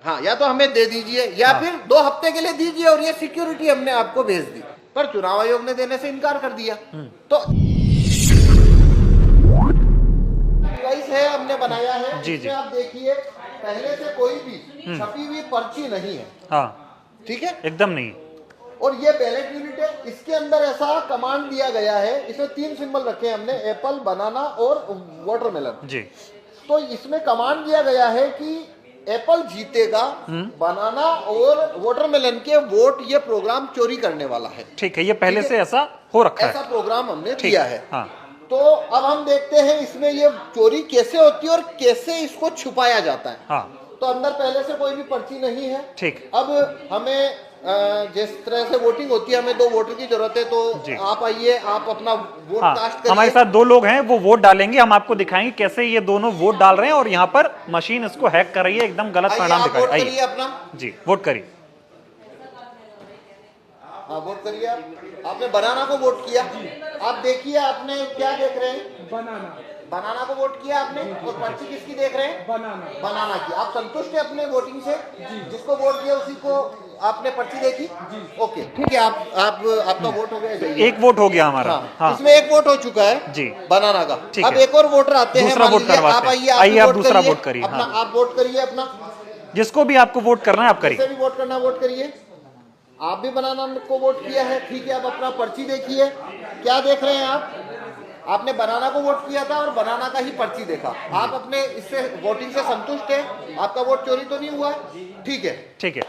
हाँ, या तो हमें दे दीजिए या हाँ। फिर 2 हफ्ते के लिए दीजिए और ये सिक्योरिटी हमने आपको भेज दी, पर चुनाव आयोग ने देने से इनकार कर दिया। तो डिवाइस है, हमने बनाया है, जी, इसमें जी। आप देखिए पहले से कोई भी छपी हुई पर्ची नहीं है, हाँ, ठीक है, एकदम नहीं। और ये बैलेट यूनिट है। इसके अंदर ऐसा कमांड दिया गया है, इसमें 3 सिंबल रखे हैं हमने, एप्पल, बनाना और वाटरमेलन। जी, तो इसमें कमांड दिया गया है कि एप्पल जीतेगा, बनाना और वाटरमेलन के वोट ये प्रोग्राम चोरी करने वाला है। ठीक है, ये पहले से ऐसा हो रखा ऐसा है। प्रोग्राम हमने ठीक दिया है। हाँ, तो अब हम देखते हैं इसमें ये चोरी कैसे होती है और कैसे इसको छुपाया जाता है। हाँ, तो अंदर पहले से कोई भी पर्ची नहीं है। ठीक। अब हमें जिस तरह से वोटिंग होती है, हमें 2 वोटर की जरूरत है, तो आप आइए, आप अपना वोट हाँ, कास्ट करिए। हमारे साथ 2 लोग हैं, वो वोट डालेंगे, हम आपको दिखाएंगे कैसे ये दोनों वोट डाल रहे हैं और यहाँ पर मशीन इसको हैक कर रही है, एकदम गलत आइए, परिणाम आप दिखा वोट रही है। करिए आइए अपना। जी, वोट करिए। हाँ, वोट करिए आप। आपने बनाना को वोट किया। आप देखिए, आपने क्या देख रहे हैं? बनाना को वोट किया आपने, और पर्ची किसकी देख रहे हैं? बनाना की। आप संतुष्ट हैं अपने वोटिंग से? जिसको वोट दिया उसी को आपने पर्ची देखी? ओके, ठीक है, आप आपका वोट हो गया। जाइए। 1 वोट हो गया हमारा। हाँ, हाँ, इसमें 1 वोट हो चुका है जी, बनाना का। ठीक अब है। एक और वोटर आते हैं, दूसरा मान वोट लीजिए, करवाते आप हैं। आइए, आप दूसरा वोट करिए अपना। हाँ। आप वोट करिए अपना, जिसको भी आपको वोट करना है आप करिए। जिसे भी वोट करना वोट करिए। आप भी बनाना को वोट किया है, ठीक है। आप अपना पर्ची देखिए, क्या देख रहे हैं आप? आपने बनाना को वोट किया था और बनाना का ही पर्ची देखा। आप अपने इससे वोटिंग से संतुष्ट हैं? आपका वोट चोरी तो नहीं हुआ? ठीक है, ठीक है,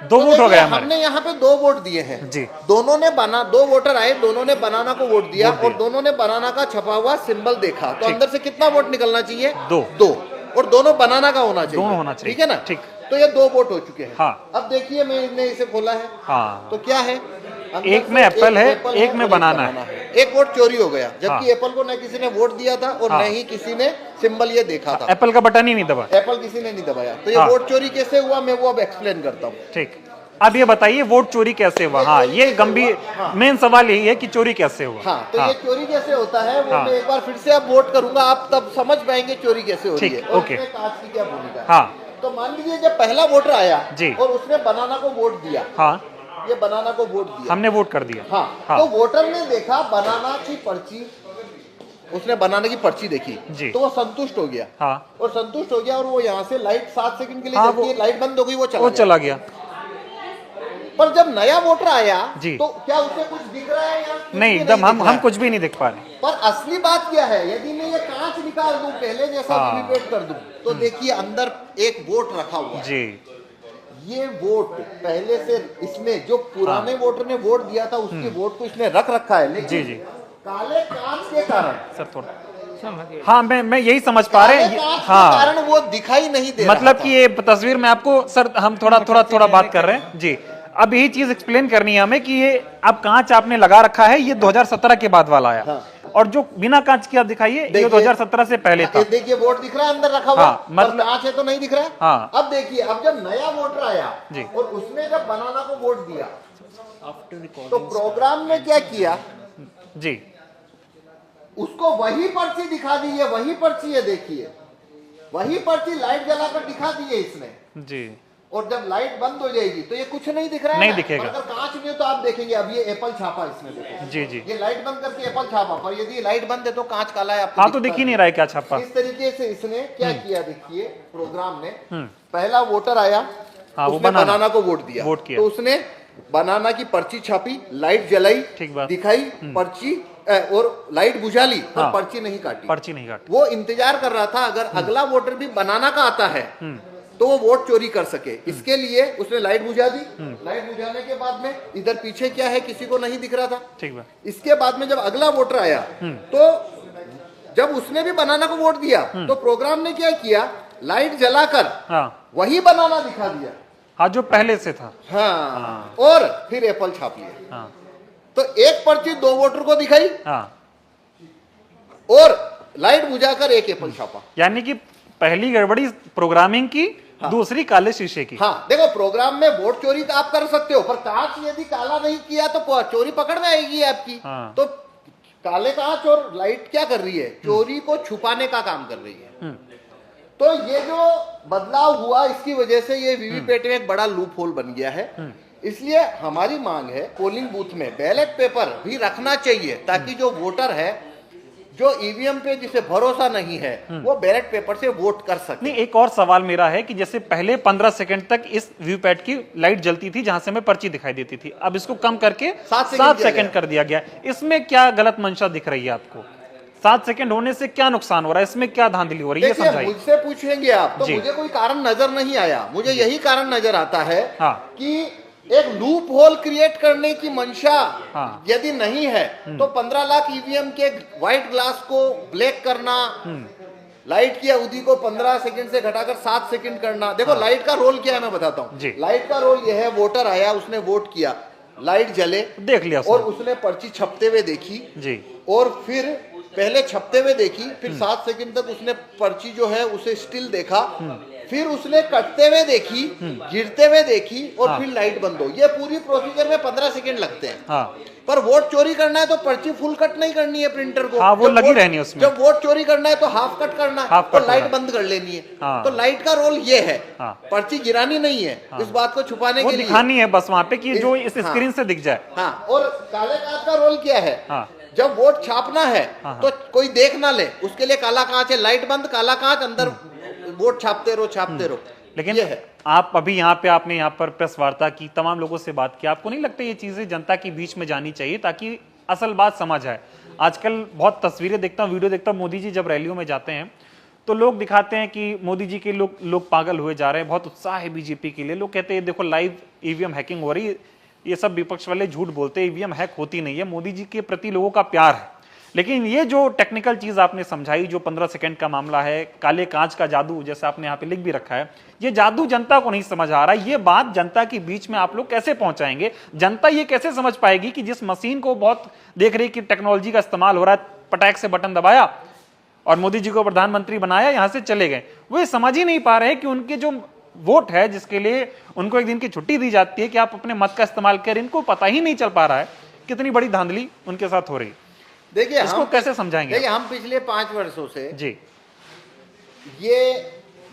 2 वोट हो गए हमारे। हमने यहाँ पे 2 वोट दिए हैं जी। दोनों ने 2 वोटर आए, दोनों ने बनाना को वोट दिया और दोनों ने बनाना का छपा हुआ सिंबल देखा। तो अंदर से कितना वोट निकलना चाहिए? 2 और दोनों बनाना का होना चाहिए। दोनों होना चाहिए। ठीक है ना? ठीक। तो ये 2 वोट हो चुके हैं। हाँ। अब देखिए, मैंने इसे खोला है। हाँ, तो क्या है? अंदर एक से में एप्पल है, एक और में बनाना है। 1 वोट चोरी हो गया, जबकि हाँ। एप्पल को न किसी ने वोट दिया था और हाँ। न ही किसी ने सिंबल ये देखा था। एप्पल का बटन ही नहीं दबा। एप्पल किसी ने नहीं दबाया। तो ये हाँ। वोट चोरी कैसे हुआ, मैं वो अब एक्सप्लेन करता हूँ। ठीक, अब ये बताइए वोट चोरी कैसे हुआ? हाँ, ये गंभीर मेन सवाल यही है कि चोरी कैसे हुआ। हाँ, तो ये चोरी कैसे होता है वो मैं एक बार फिर से अब वोट करूंगा, आप तब समझ पाएंगे चोरी कैसे हो रही है ठीक, और ओके। इसमें कांच की क्या भूमिका है। हाँ, तो मान लीजिए, जब पहला वोटर आया जी। और उसने बनाना को वोट दिया, हाँ, ये बनाना को वोट दिया, हमने वोट कर दिया। हाँ, तो वोटर ने देखा बनाना की पर्ची, उसने बनाना की पर्ची देखी जी। तो वो संतुष्ट हो गया। हाँ, और संतुष्ट हो गया और वो यहाँ से लाइट 7 सेकंड के लिए हाँ, जलती है, लाइट बंद हो गई, वो वो चला गया। पर जब नया वोटर आया जी। तो क्या उसे कुछ दिख रहा है या नहीं, एकदम हम कुछ भी नहीं दिख पा रहे। पर असली बात क्या है, यदि मैं ये कांच निकाल दूं, पहले जैसा हाँ। वीवीपैट कर दूं, तो देखिए अंदर एक वोट रखा हुआ है। जी, ये वोट पहले से इसमें जो पुराने वोटर ने वोट दिया था उसके वोट को इसने रख रखा है, लेकिन जी, जी। काले कांच के कारण, सर थोड़ा, हाँ, मैं यही समझ पा रहे काले हैं। कांच के हाँ, कारण वो दिखाई नहीं दे रहा मतलब था। कि ये तस्वीर में आपको सर हम थोड़ा बात कर रहे हैं जी। अब यही चीज एक्सप्लेन करनी है हमें कि ये अब कांच आपने लगा रखा है, ये 2017 के बाद वाला आया। हाँ। और जो बिना कांच के आप दिखाइए, ये 2017 से पहले था। ये देखिए वोट दिख रहा है अंदर रखा हुआ, हाँ, मतलब कांच है तो नहीं दिख रहा है। हाँ। अब देखिए, अब जब नया वोटर आया जी। और उसने जब बनाना को वोट दिया, तो प्रोग्राम ने क्या किया, जी, उसको वही पर्ची दिखा दी है, वही पर्ची है, देखिए वही पर्ची लाइट जलाकर दिखा दी है इसने। जी, और जब लाइट बंद हो जाएगी तो ये कुछ नहीं दिख रहा है नहीं ना? दिखेगा। पर अगर कांच में तो आप देखेंगे, अब ये एप्पल छापा इसमें देखो। जी, जी। ये लाइट बंद करके एप्पल छापा, पर यदि लाइट बंद है तो कांच काला है, आपको हाँ, तो दिखता दिख ही नहीं रहा है क्या छापा। इस तरीके से इसने क्या किया, देखिए प्रोग्राम ने, पहला वोटर आया, हाँ, वो उसने बनाना बनाना को वोट दिया, वोट किया। तो उसने बनाना की पर्ची छापी, लाइट जलाई, ठीक बात। दिखाई पर्ची, और लाइट बुझा ली, पर हाँ। पर्ची नहीं काटी। पर्ची नहीं काटी। वो इंतजार कर रहा था अगर अगला वोटर भी बनाना का आता है तो वो वोट चोरी कर सके, इसके लिए उसने लाइट बुझा दी। लाइट बुझाने के बाद में इधर पीछे क्या है किसी को नहीं दिख रहा था। ठीक है। इसके बाद में जब अगला वोटर आया तो जब उसने भी बनाना को वोट दिया तो प्रोग्राम ने क्या किया, लाइट जलाकर हाँ, वही बनाना दिखा दिया। हाँ, जो पहले से था। हाँ, और फिर एप्पल छाप लिया। हाँ, तो एक पर्ची 2 वोटर को दिखाई हाँ, और लाइट बुझाकर एक एप्पल छापा। यानी कि पहली गड़बड़ी प्रोग्रामिंग की, दूसरी काले शीशे की। हाँ, देखो प्रोग्राम में वोट चोरी तो आप कर सकते हो, पर कांच यदि काला नहीं किया तो चोरी पकड़ में आएगी आपकी। हाँ। तो काले कांच और लाइट क्या कर रही है, चोरी को छुपाने का काम कर रही है। तो ये जो बदलाव हुआ इसकी वजह से ये वीवीपैट में एक बड़ा लूप होल बन गया है। इसलिए हमारी मांग है पोलिंग बूथ में बैलेट पेपर भी रखना चाहिए, ताकि जो वोटर है, जो ईवीएम पे जिसे भरोसा नहीं है, वो बैलेट पेपर से वोट कर सके। नहीं, एक और सवाल मेरा है कि जैसे पहले 15 सेकंड तक इस वीवीपैट की लाइट जलती थी जहां से हमें पर्ची दिखाई देती थी, अब इसको कम करके 7 सेकंड कर दिया गया। इसमें क्या गलत मंशा दिख रही है आपको? 7 सेकंड होने से क्या नुकसान हो रहा है, इसमें क्या धांधली हो रही है, ये समझाइए। मुझसे पूछेंगे आप तो मुझे कोई कारण नजर नहीं आया। मुझे यही कारण नजर आता है कि एक लूप होल क्रिएट करने की मंशा यदि नहीं है तो 15 लाख ईवीएम के व्हाइट ग्लास को ब्लैक करना, लाइट की अवधि को 15 सेकंड से घटाकर 7 सेकंड करना। देखो लाइट का रोल क्या है मैं बताता हूँ। लाइट का रोल यह है, वोटर आया, उसने वोट किया, लाइट जले, देख लिया और उसने पर्ची छपते हुए देखी जी, और फिर पहले छपते हुए देखी, फिर 7 सेकंड तक उसने पर्ची जो है उसे स्टिल देखा, फिर उसने कटते हुए देखी, गिरते हुए देखी, और फिर लाइट बंद हो। ये पूरी प्रोसीजर में 15 सेकंड लगते हैं। पर वोट चोरी करना है तो पर्ची फुल कट नहीं करनी है प्रिंटर को, वो लगी रहनी है उसमें। जब वोट चोरी करना है तो हाफ कट करना है, तो लाइट बंद कर लेनी है। तो लाइट का रोल ये है, पर्ची गिरानी नहीं है, इस बात को छुपाने के लिए दिखानी है बस वहाँ पे कि जो इस स्क्रीन से दिख जाए। हाँ, और काले कांच का रोल क्या है? जब वोट छापना है तो कोई देख ना ले, उसके लिए काला कांच है, लाइट बंद, काला कांच, अंदर वोट छापते रहो। लेकिन ये है। आप अभी आपने यहाँ पर प्रेस वार्ता की, तमाम लोगों से बात की, आपको नहीं लगता ये चीजें जनता के बीच में जानी चाहिए ताकि असल बात समझ आए? आजकल बहुत तस्वीरें देखता हूँ, वीडियो देखता हूँ, मोदी जी जब रैलियों में जाते हैं तो लोग दिखाते हैं कि मोदी जी के लोग पागल हुए जा रहे हैं, बहुत उत्साह है बीजेपी के लिए। लोग कहते हैं देखो लाइव ईवीएम हैकिंग हो रही है, ये सब विपक्ष वाले झूठ बोलते हैं, ईवीएम हैक होती नहीं है, मोदी जी के प्रति लोगों का प्यार है। लेकिन ये जो टेक्निकल चीज आपने समझाई, जो 15 सेकंड का मामला है, काले कांच का जादू जैसे आपने यहाँ पे लिख भी रखा है, ये जादू जनता को नहीं समझ आ रहा है। ये बात जनता के बीच में आप लोग कैसे पहुंचाएंगे? जनता ये कैसे समझ पाएगी कि जिस मशीन को बहुत देख रही कि टेक्नोलॉजी का इस्तेमाल हो रहा है, पटाख से बटन दबाया और मोदी जी को प्रधानमंत्री बनाया, यहां से चले गए, वो ये समझ ही नहीं पा रहे कि उनके जो वोट है, जिसके लिए उनको एक दिन की छुट्टी दी जाती है कि आप अपने मत का इस्तेमाल करें, इनको पता ही नहीं चल पा रहा है कितनी बड़ी धांधली उनके साथ हो रही। देखिए इसको कैसे समझाएंगे? देखिए हम पिछले 5 वर्षों से जी ये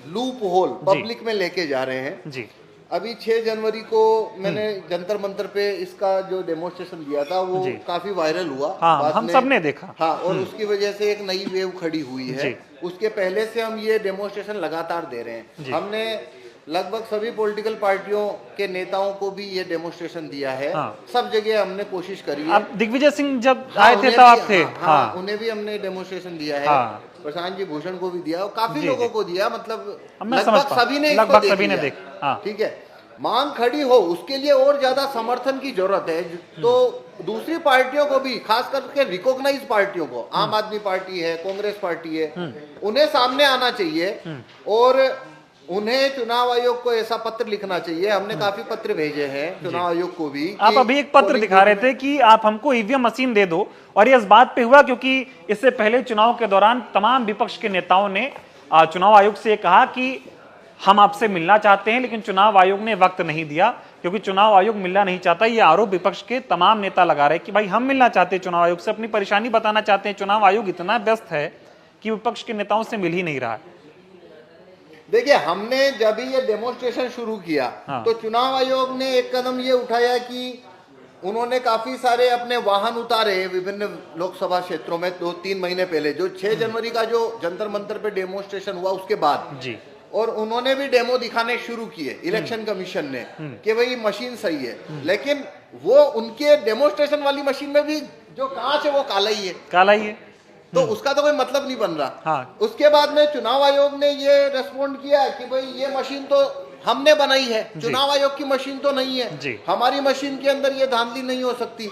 लूप होल पब्लिक में लेके जा रहे हैं जी। अभी 6 जनवरी को मैंने जंतर मंतर पे इसका जो डेमोन्स्ट्रेशन दिया था वो काफी वायरल हुआ। हाँ, हम सब ने देखा। हाँ, और उसकी वजह से एक नई वेव खड़ी हुई है। उसके पहले से हम ये डेमोन्स्ट्रेशन लगातार दे रहे हैं। हमने लगभग सभी पॉलिटिकल पार्टियों के नेताओं को भी ये डेमोन्स्ट्रेशन दिया है। सब जगह हमने कोशिश करी है। अब दिग्विजय सिंह जब आए थे तब आप थे। उन्हें भी हमने डेमोन्स्ट्रेशन दिया है। प्रशांत जी भूषण को भी दिया और काफी लोगों को दिया, मतलब लगभग सभी ने देखा। ठीक है, मांग खड़ी हो उसके लिए और ज्यादा समर्थन की जरूरत है। तो दूसरी पार्टियों को भी, खास करके रिकॉग्नाइज पार्टियों को, आम आदमी पार्टी है, कांग्रेस पार्टी है, उन्हें सामने आना चाहिए और उन्हें चुनाव आयोग को ऐसा पत्र लिखना चाहिए। हमने काफी पत्र भेजे हैं चुनाव आयोग को भी। आप अभी एक पत्र दिखा रहे थे कि आप हमको ईवीएम मशीन दे दो, और ये इस बात पे हुआ क्योंकि इससे पहले चुनाव के दौरान तमाम विपक्ष के नेताओं ने चुनाव आयोग से कहा कि हम आपसे मिलना चाहते हैं, लेकिन चुनाव आयोग ने वक्त नहीं दिया क्योंकि चुनाव आयोग मिलना नहीं चाहता। ये आरोप विपक्ष के तमाम नेता लगा रहे कि भाई हम मिलना चाहते हैं चुनाव आयोग से, अपनी परेशानी बताना चाहते हैं, चुनाव आयोग इतना व्यस्त है कि विपक्ष के नेताओं से मिल ही नहीं रहा है। देखिए, हमने जब ये डेमोन्स्ट्रेशन शुरू किया तो चुनाव आयोग ने एक कदम ये उठाया कि उन्होंने काफी सारे अपने वाहन उतारे विभिन्न लोकसभा क्षेत्रों में 2-3 महीने पहले, जो 6 जनवरी का जो जंतर मंतर पे डेमोन्स्ट्रेशन हुआ उसके बाद जी। और उन्होंने भी डेमो दिखाने शुरू किए इलेक्शन कमीशन ने कि भाई मशीन सही है, लेकिन वो उनके डेमोन्स्ट्रेशन वाली मशीन में भी जो कांच है वो काला ही है। तो उसका तो कोई मतलब नहीं बन रहा। उसके बाद में चुनाव आयोग ने ये रेस्पॉन्ड किया कि भाई ये मशीन तो हमने बनाई है, चुनाव आयोग की मशीन तो नहीं है, हमारी मशीन के अंदर ये धांधली नहीं हो सकती।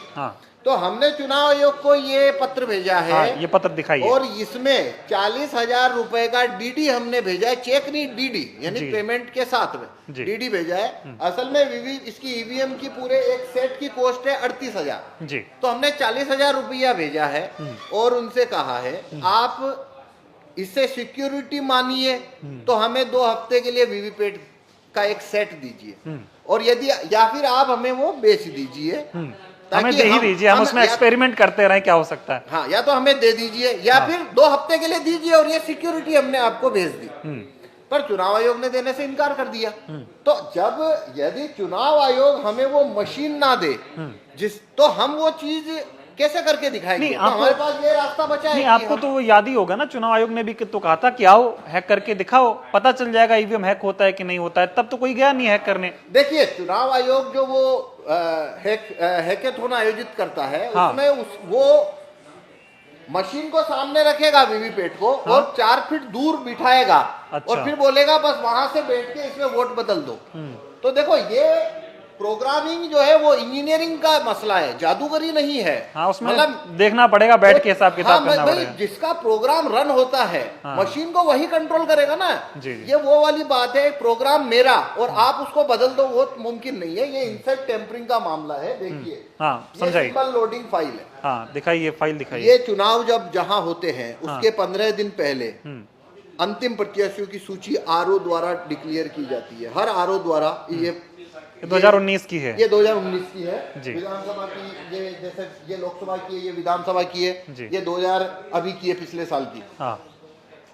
तो हमने चुनाव आयोग को ये पत्र भेजा है। ये पत्र दिखाइए। और इसमें 40,000 रुपए का डीडी हमने भेजा है, चेक नहीं डीडी, यानी पेमेंट के साथ में डीडी भेजा है। असल में इसकी ईवीएम की पूरे एक सेट की कॉस्ट है 38,000 जी। तो हमने 40,000 रुपया भेजा है और उनसे कहा है आप इससे सिक्योरिटी मानिए तो हमें 2 हफ्ते के लिए वीवीपैट का एक सेट दीजिए, और यदि या फिर आप हमें वो बेच दीजिए, हमें दे ही दीजिए, हम उसमें एक्सपेरिमेंट करते रहें क्या हो सकता है। या तो हमें दे दीजिए या फिर 2 हफ्ते के लिए दीजिए और ये सिक्योरिटी हमने आपको भेज दी। पर चुनाव आयोग ने देने से इनकार कर दिया। तो जब यदि चुनाव आयोग हमें वो मशीन ना दे तो हम वो चीज कैसे करके दिखाएंगे? नहीं, तो हमारे पास ये रास्ता बचा है नहीं, कि आपको तो वो याद ही होगा ना, चुनाव आयोग ने भी तो कहा था कि आओ हैक करके दिखाओ, पता चल जाएगा ईवीएम हैक होता है कि नहीं होता है। तब तो कोई गया नहीं हैक करने। देखिए, चुनाव आयोग जो वो हैकेथॉन आयोजित करता है, हाँ। उसमें वो मशीन को सामने रखेगा वीवीपैट को, हाँ। और 4 फीट दूर बिठाएगा, अच्छा। और फिर बोलेगा बस वहां से बैठ के इसमें वोट बदल दो। तो देखो, ये प्रोग्रामिंग जो है वो इंजीनियरिंग का मसला है, जादूगरी नहीं है। हाँ, उसमें देखना पड़ेगा, बैठ के हिसाब किताब करना भाई, पड़ेगा। जिसका प्रोग्राम रन होता है, हाँ। मशीन को वही कंट्रोल करेगा ना। जी, जी। ये वो वाली बात है, प्रोग्राम मेरा और आप उसको बदल दो, वो मुमकिन नहीं है। ये इनसाइड टेम्परिंग का मामला है। देखिए, हाँ, समझाइए। सिंपल लोडिंग फाइल है। हाँ, दिखाइए, फाइल दिखाइए। ये चुनाव जब जहां होते हैं उसके 15 दिन पहले अंतिम प्रत्याशियों की सूची आरओ द्वारा डिक्लेयर की जाती है। हर आरओ द्वारा ये 2019 की है, ये 2019 की है। जी। विधानसभा की, ये जैसे ये लोकसभा की है, ये विधानसभा की है, जी। ये 2000 अभी की है, पिछले साल की। हाँ,